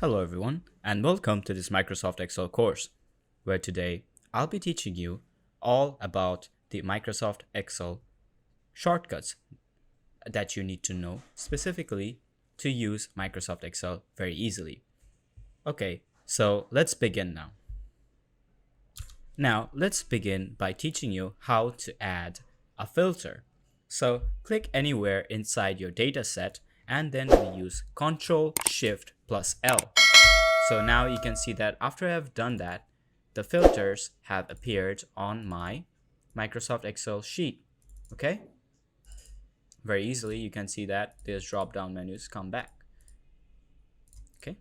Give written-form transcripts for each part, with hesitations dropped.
Hello everyone and welcome to this Microsoft Excel course where today I'll be teaching you all about the Microsoft Excel shortcuts that you need to know specifically to use Microsoft Excel very easily. Okay, so let's begin now. Now let's begin by teaching you how to add a filter. So click anywhere inside your data set and then we use Ctrl Shift plus L. So now you can see that after I've done that, the filters have appeared on my Microsoft Excel sheet. Okay? Very easily you can see that these drop down menus come back. Okay?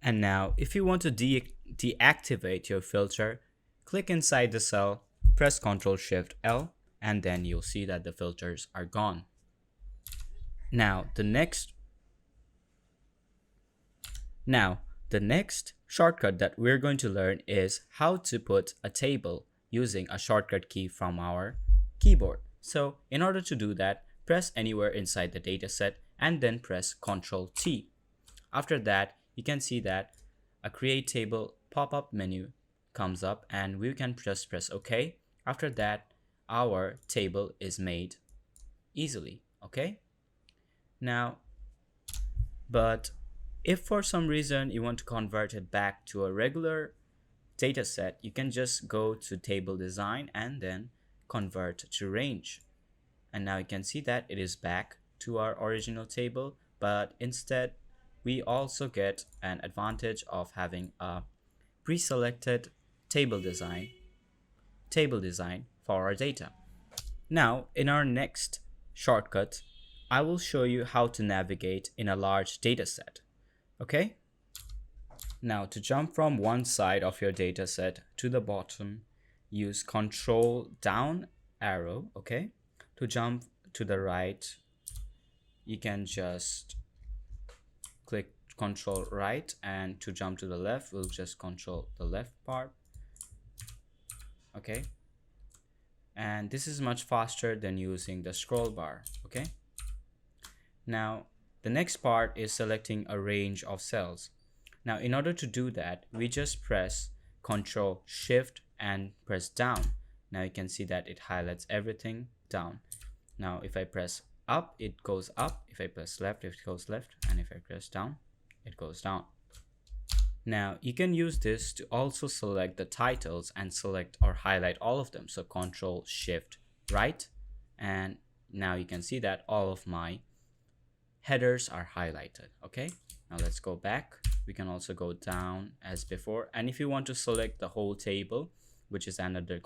And now if you want to deactivate your filter, click inside the cell, press Ctrl Shift L, and then you'll see that the filters are gone. Now the next shortcut that we're going to learn is how to put a table using a shortcut key from our keyboard. So in order to do that, press anywhere inside the dataset and then press Ctrl T. After that, you can see that a create table pop-up menu comes up and we can just press OK. After that, our table is made easily. Okay? Now, but if for some reason you want to convert it back to a regular data set, you can just go to table design and then convert to range. And now you can see that it is back to our original table, but instead we also get an advantage of having a pre-selected table design for our data. Now in our next shortcut, I will show you how to navigate in a large data set. Okay? Now to jump from one side of your data set to the bottom, use Control down arrow. Okay? To jump to the right, you can just click Control right, and to jump to the left, we'll just control the left part. Okay? And this is much faster than using the scroll bar. Okay? Now the next part is selecting a range of cells. Now in order to do that, we just press Ctrl Shift and press down. Now you can see that it highlights everything down. Now if I press up, it goes up. If I press left, it goes left. And if I press down, it goes down. Now you can use this to also select the titles and select or highlight all of them. So Ctrl Shift right, and now you can see that all of my headers are highlighted. Okay, now let's go back. We can also go down as before, and if you want to select the whole table, which is another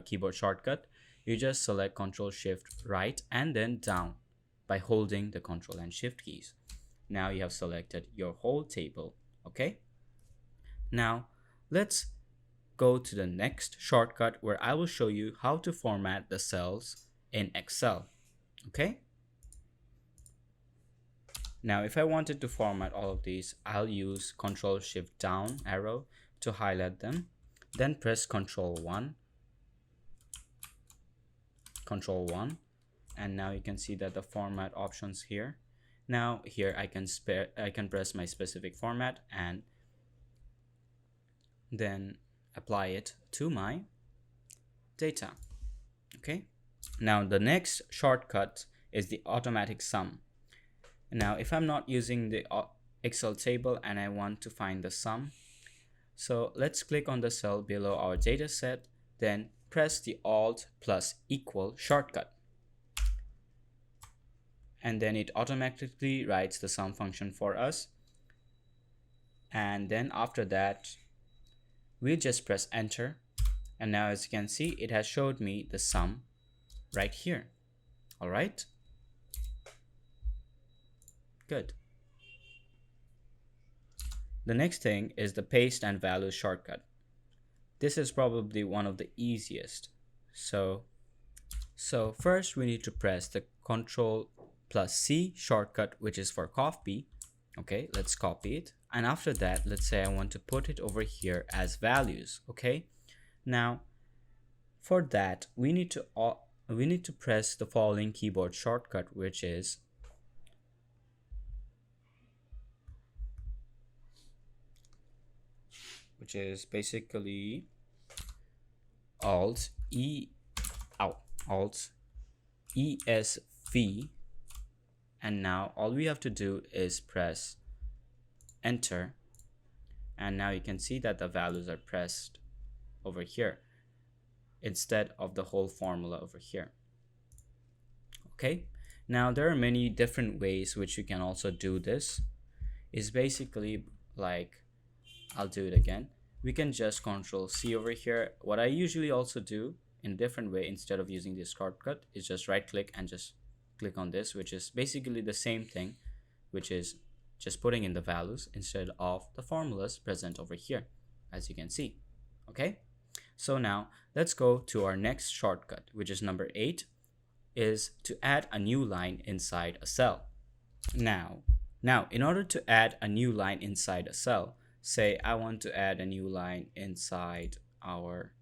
keyboard shortcut, you just select Ctrl Shift right and then down by holding the Ctrl and Shift keys. Now you have selected your whole table. Okay, now let's go to the next shortcut where I will show you how to format the cells in Excel. Okay, now if I wanted to format all of these, I'll use Ctrl Shift down arrow to highlight them, then press Ctrl 1, and now you can see that the format options here. Now here I can press my specific format and then apply it to my data. Okay, now the next shortcut is the automatic sum. Now if I'm not using the Excel table and I want to find the sum, so let's click on the cell below our data set, then press the Alt plus equal shortcut, and then it automatically writes the sum function for us. And then after that, we'll just press enter, and now as you can see, it has showed me the sum right here. All right, good. The next thing is the paste and value shortcut. This is probably one of the easiest. So first we need to press the Ctrl plus C shortcut, which is for copy. Okay, let's copy it. And after that, let's say I want to put it over here as values. Okay, now for that we need to press the following keyboard shortcut, which is which is basically alt e out alt ESV, and now all we have to do is press enter, and now you can see that the values are pressed over here instead of the whole formula over here. Okay, now there are many different ways which you can also do this. Is basically like, I'll do it again. We can just control C over here. What I usually also do in a different way, instead of using this shortcut, is just right click and just click on this, which is basically the same thing, which is just putting in the values instead of the formulas present over here, as you can see. Okay, so now let's go to our next shortcut, which is number 8, is to add a new line inside a cell. Now in order to add a new line inside a cell, say I want to add a new line inside our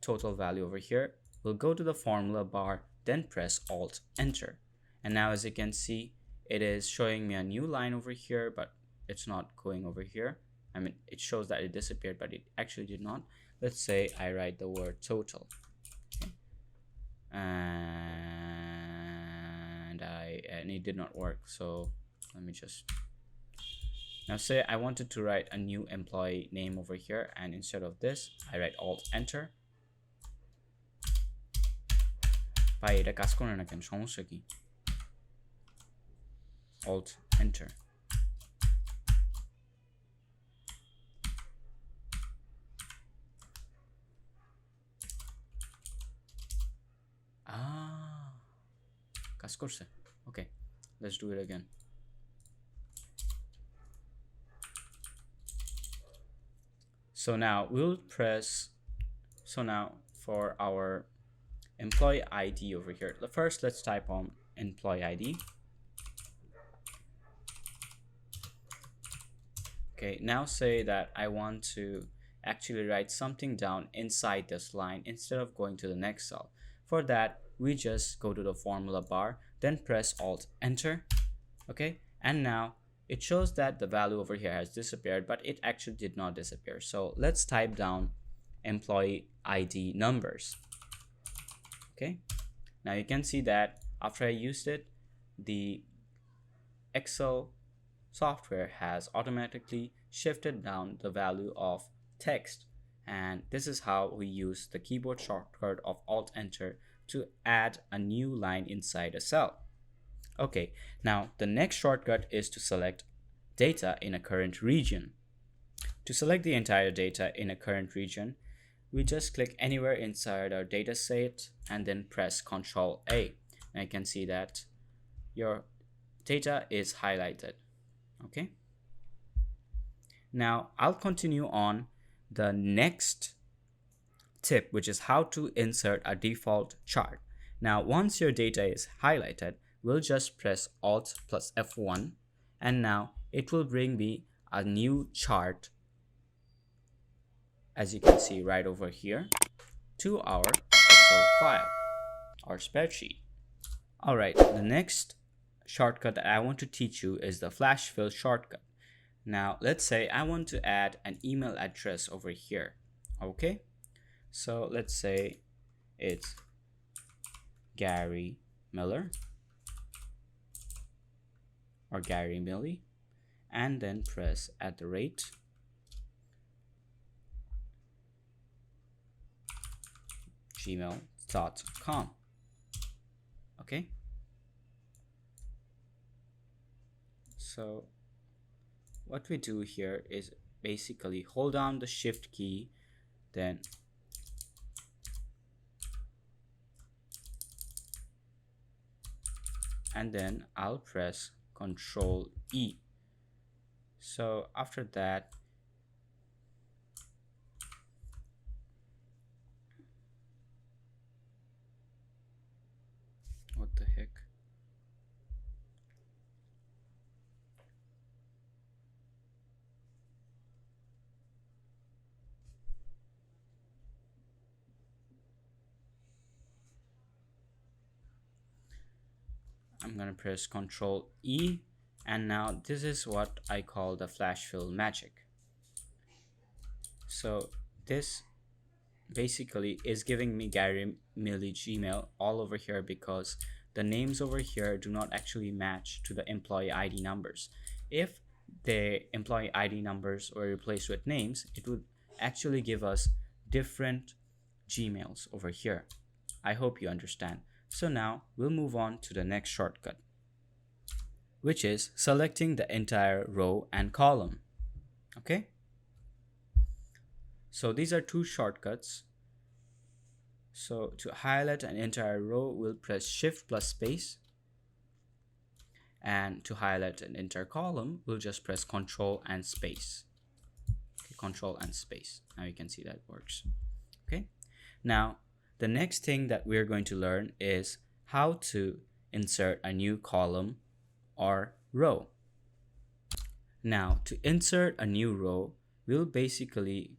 total value over here, we'll go to the formula bar, then press alt enter, and now as you can see, it is showing me a new line over here, but it's not going over here. I mean, it shows that it disappeared, but it actually did not. Let's say I write the word total, okay, and it did not work. So let me just, now say I wanted to write a new employee name over here, and instead of this I write alt enter. ভাই এটা কাজ করে না কেন, সমস্যা কি? alt enter. কাজ করছে. Okay, let's do it again. So now we'll press, so now for our employee ID over here, first let's type on employee ID. Okay, now say that I want to actually write something down inside this line instead of going to the next cell. For that, we just go to the formula bar, then press alt enter. Okay, and now it shows that the value over here has disappeared, but it actually did not disappear. So let's type down employee ID numbers. Okay, now you can see that after I used it, the Excel software has automatically shifted down the value of text, and this is how we use the keyboard shortcut of alt enter to add a new line inside a cell. Okay, now the next shortcut is to select data in a current region. To select the entire data in a current region, we just click anywhere inside our data set and then press Ctrl A, and you can see that your data is highlighted. Okay, now I'll continue on the next tip, which is how to insert a default chart. Now once your data is highlighted, we'll just press alt plus F1, and now it will bring me a new chart, as you can see right over here, to our Excel file, our spreadsheet. Alright, the next shortcut that I want to teach you is the flash fill shortcut. Now let's say I want to add an email address over here. Okay, so let's say it's Gary Miller or Gary Millie, and then press @gmail.com. Okay, so what we do here is basically hold down the shift key, then I'll press Ctrl E. So after that, what the heck? I'm gonna press Ctrl E, and now this is what I call the flash fill magic. So this basically is giving me Gary Millie Gmail all over here because the names over here do not actually match to the employee ID numbers. If the employee ID numbers were replaced with names, it would actually give us different Gmails over here. I hope you understand. So now we'll move on to the next shortcut, which is selecting the entire row and column. Okay? So these are two shortcuts. So to highlight an entire row, we'll press Shift plus space. And to highlight an entire column, we'll just press Control and space. Okay, Control and space. Now you can see that works. Okay. Now, the next thing that we're going to learn is how to insert a new column or row. Now, to insert a new row, we'll basically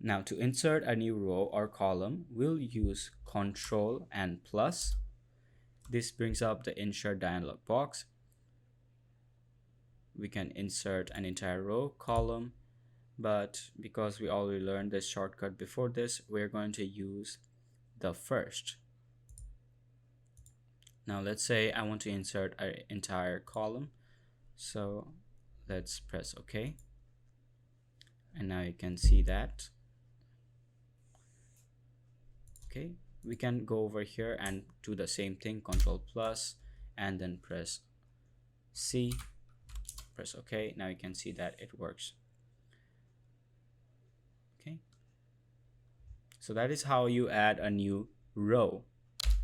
Now to insert a new row or column, we'll use Control and plus. This brings up the insert dialog box. We can insert an entire row, column, but because we already learned this shortcut before this, we're going to use the first. Now let's say I want to insert an entire column. So let's press OK. And now you can see that. Okay, we can go over here and do the same thing, Control plus, and then press C, press OK. Now you can see that it works. Okay, so that is how you add a new row.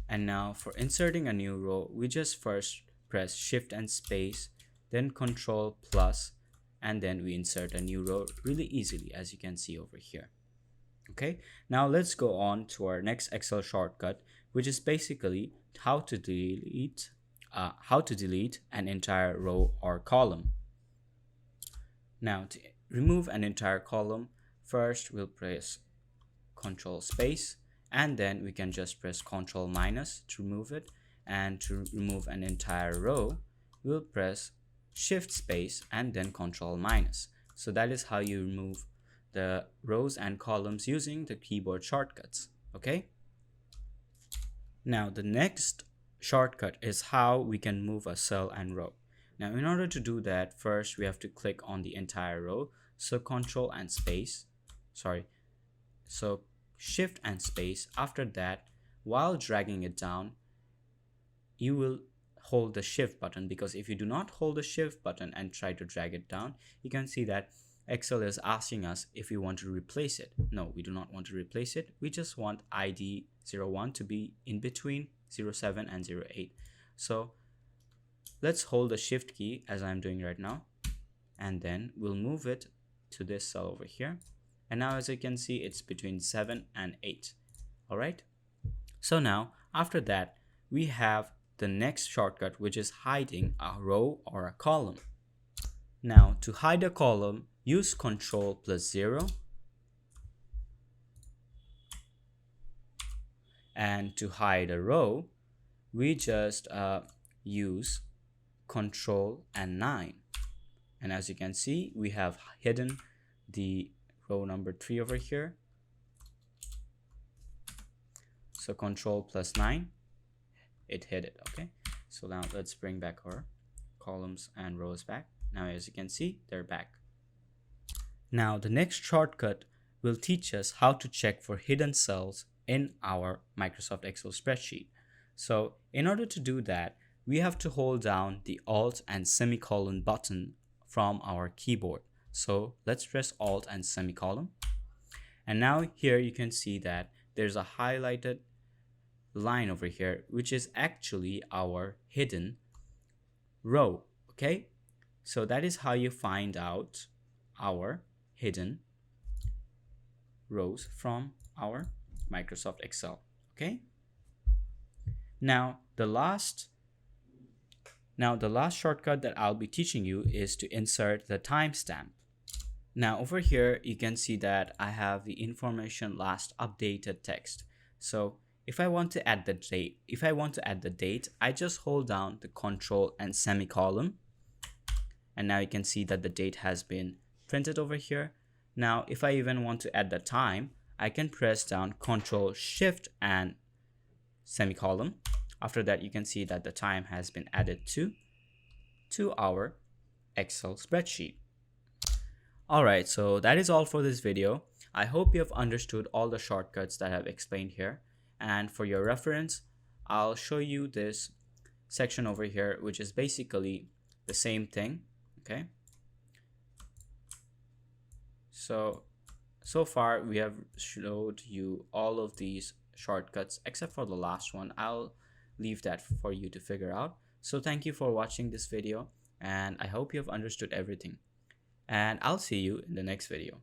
And now for inserting a new row, we just first press Shift and space, then Control plus, and then we insert a new row really easily, as you can see over here. Okay, now let's go on to our next Excel shortcut, which is basically how to delete an entire row or column. Now to remove an entire column, first we'll press Control space, and then we can just press Control minus to remove it. And to remove an entire row, we'll press Shift space and then Control minus. So that is how you remove the rows and columns using the keyboard shortcuts. Okay, now the next shortcut is how we can move a cell and row. Now in order to do that, first we have to click on the entire row, so Control and space, so Shift and space. After that, while dragging it down, you will hold the Shift button, because if you do not hold the Shift button and try to drag it down, you can see that Excel is asking us if we want to replace it. No, we do not want to replace it. We just want ID 01 to be in between 07 and 08. So let's hold the Shift key as I'm doing right now, and then we'll move it to this cell over here. And now as you can see, it's between 7 and 8. All right. So now after that, we have the next shortcut, which is hiding a row or a column. Now to hide a column, use Control plus 0, and to hide a row, we just use Control and 9. And as you can see, we have hidden the row number 3 over here. So Control plus 9, it hid it. Okay, so now let's bring back our columns and rows back. Now as you can see, they're back. Now the next shortcut will teach us how to check for hidden cells in our Microsoft Excel spreadsheet. So in order to do that, we have to hold down the Alt and semicolon button from our keyboard. So let's press Alt and semicolon. And now here you can see that there's a highlighted line over here, which is actually our hidden row. Okay, so that is how you find out our hidden rows from our Microsoft Excel. Okay, now the last shortcut that I'll be teaching you is to insert the timestamp. Now over here you can see that I have the information last updated text. So if I want to add the date, I just hold down the control and semicolon, and now you can see that the date has been printed over here. Now, if I even want to add the time, I can press down Control Shift and semicolon. After that, you can see that the time has been added to our Excel spreadsheet. Alright, so that is all for this video. I hope you have understood all the shortcuts that I've explained here. And for your reference, I'll show you this section over here, which is basically the same thing. Okay. So far we have showed you all of these shortcuts except for the last one. I'll leave that for you to figure out. So thank you for watching this video, and I hope you have understood everything. And I'll see you in the next video.